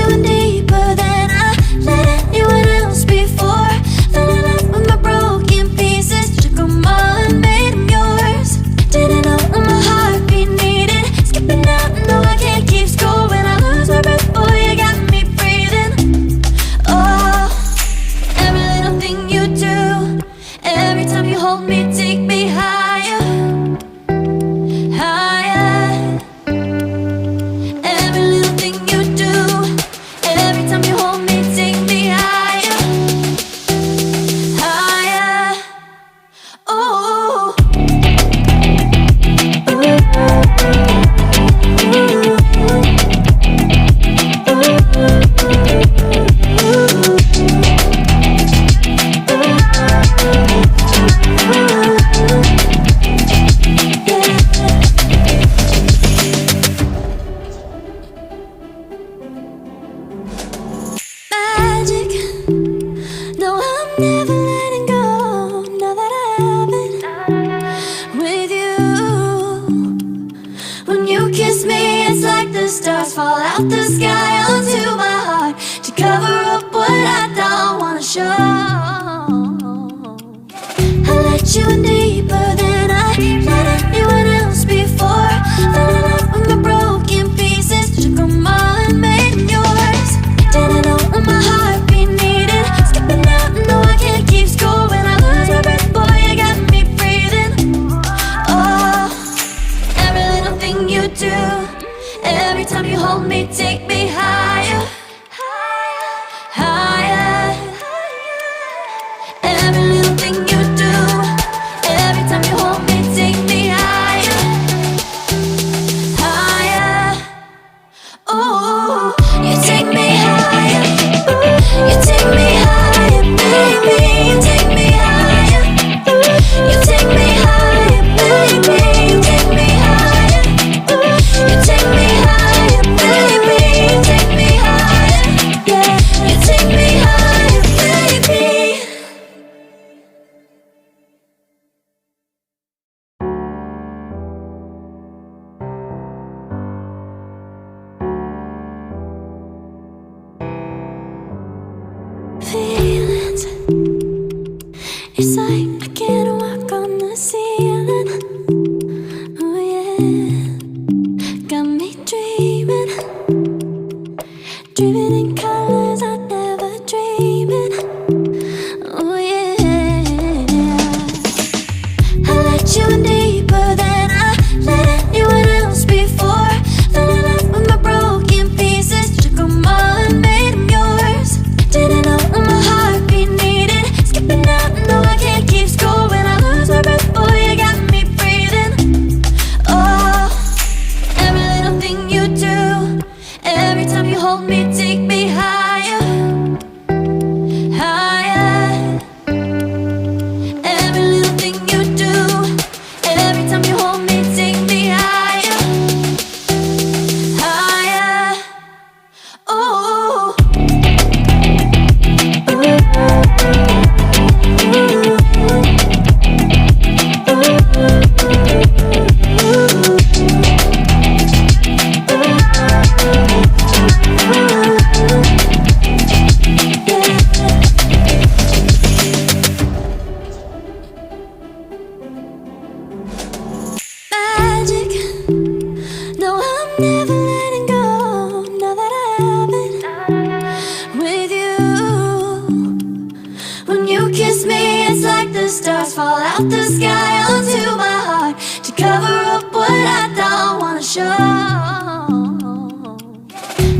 you in deeper than I let anyone else before. Fell in love with my broken pieces, took them all and made them yours. Didn't know what my heartbeat needed, skipping out, no I can't keep score. When I lose my breath, boy, you got me breathing. Oh, every little thing you do, every time you hold me, take me higher, higher. Every little thing you do, every time you hold me, take me higher, higher. Oh, magic. No, I'm never letting go. Now that I have it with you. When you kiss me, it's like the stars fall out the sky onto my heart to cover up what I don't wanna show. I let you in deeper than I let anyone else before. Fell in love with my broken pieces, took them all and made them yours. Didn't know what my heartbeat needed, skipping out, no I can't keep score. When I lose my breath, boy, you got me breathing. Oh, every little thing you do, every time you hold me, take me higher, higher. Every little thing you do, every time you hold me, take me higher, higher. Oh, you take me higher, you take me higher, baby. You take me higher, you take me higher, baby. You take me higher, you take me higher, baby. You take me higher, yeah. You take me higher, baby. Feelings, it's like I can't walk on the ceiling. Oh yeah, got me dreaming, dreaming in colors I never dreamed. Oh yeah, I let you in deeper than I let anyone else before. Fell in love with my broken pieces, took them all and made them yours. Didn't know what my heartbeat needed, skipping out, no I can't keep score. When I lose my breath, boy, you got me breathing. Oh, every little thing you do, every time you hold me, take me higher, higher. Every little thing you do, every time you hold me, take me higher, higher. Oh, magic. No, I'm never letting go. Now that I have it with you. When you kiss me, it's like the stars fall out the sky onto my heart to cover up what I don't wanna show.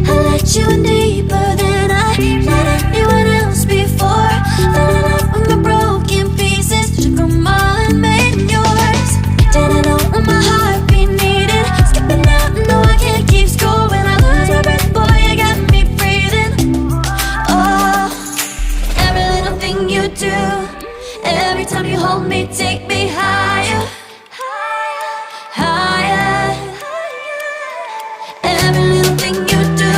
I let you in deeper than I let anyone else before. Fell in love with my broken pieces, took them all and made them yours. Didn't know what my heartbeat needed, skipping out, no I can't keep score. When I lose my breath, boy, you got me breathing. Oh, every little thing you do, every time you hold me, take me higher, higher. Every little thing you do,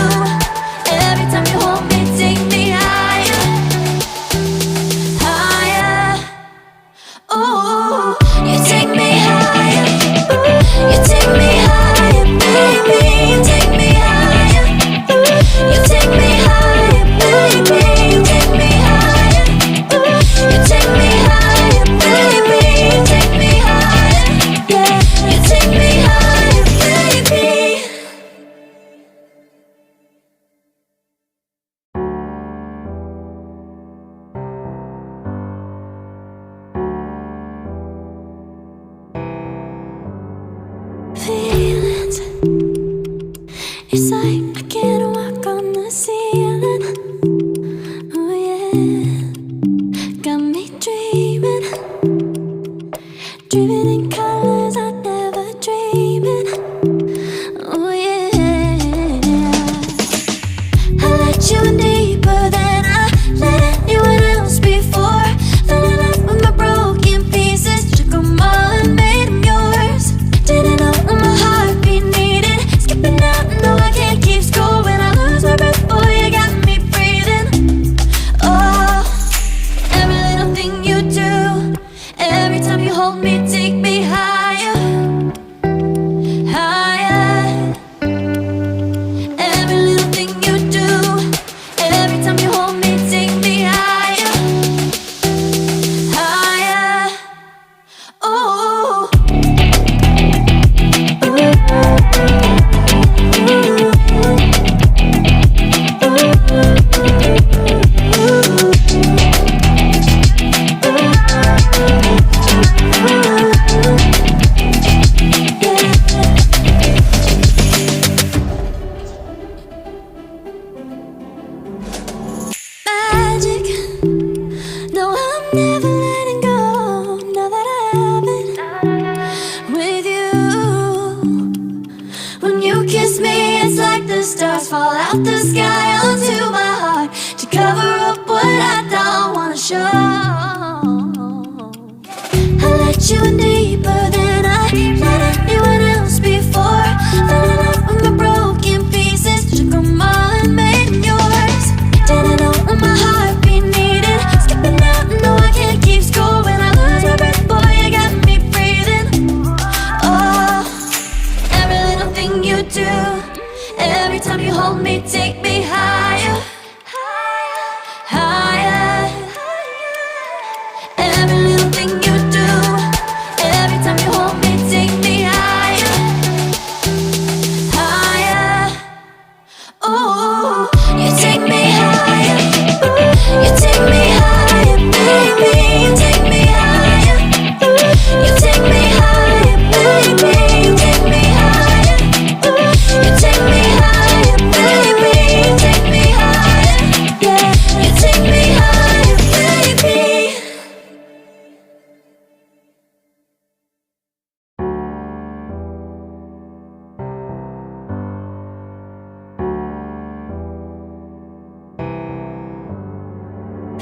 sky onto my heart to cover up what I don't wanna show. I let you in deeper than I let anyone else before. Fell in love with my broken pieces, took them all and made them yours. Didn't know what my heartbeat needed, skipping out, no I can't keep score. When I lose my breath, boy, you got me breathing. Oh, every little thing you do, every time you hold me, take me higher, higher. Every little thing you do, every time you hold me, take me higher, higher. Oh, you take me higher, you take me higher, baby. You take me higher, you take me higher, baby. You take me higher, you take me higher, baby. You take me higher, yeah. You take me higher, baby.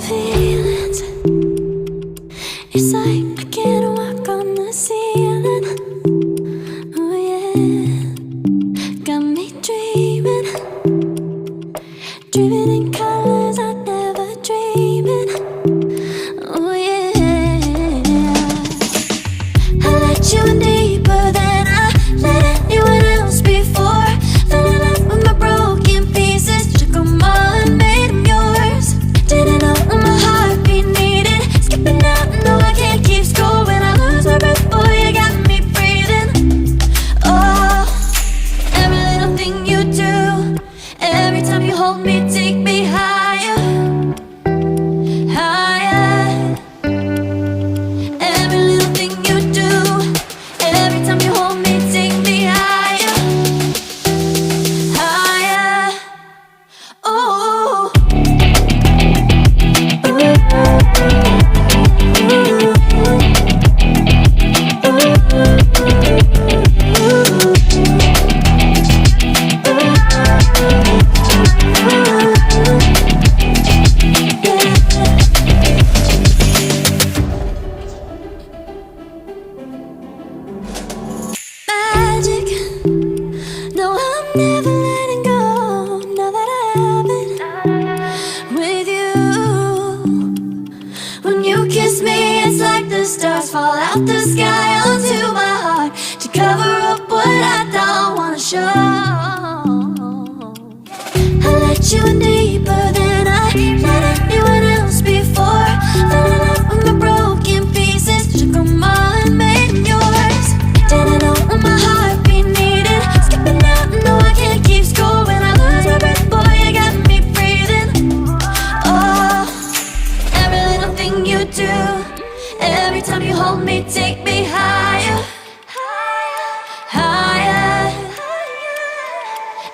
Feelings, it's like I can't walk on the ceiling. Oh yeah, got me dreaming, dreaming in colors I never dreamed in. Oh yeah, I let you in deeper than I let anyone else before. Fell in love with my broken pieces, took them all and made them yours. Didn't know what my heartbeat needed, skipping out, no I can't keep score. When I lose my breath, boy, you got me breathing. Oh, every little thing you do, every time you hold me, take me higher, higher. Every little thing you do, every time you hold me, take me higher, higher. Oh, magic. No, I'm never letting go. Now that I have it with you. When you kiss me, it's like the stars fall out the sky onto my heart to cover up what I don't wanna show. I let you in deeper than I let anyone else before. Fell in love with my broken pieces, took them all and made them yours. Didn't know what my heartbeat needed, skipping out, no I can't keep score. When I lose my breath, boy, you got me breathing. Oh, every little thing you do, every time you hold me, take me higher, higher.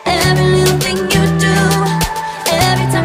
Every little thing you do, every time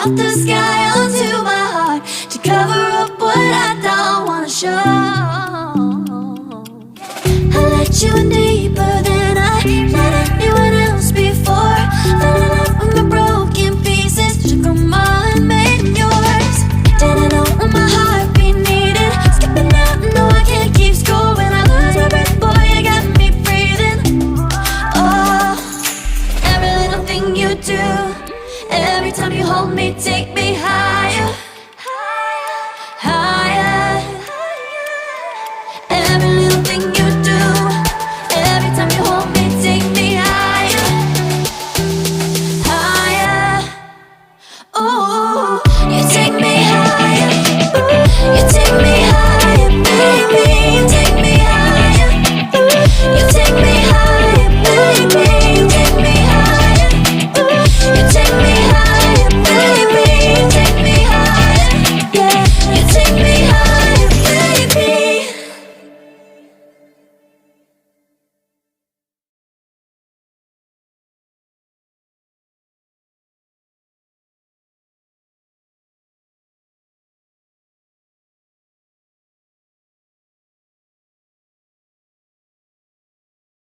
out the sky onto my heart to cover up what I don't wanna show. I let you in deeper than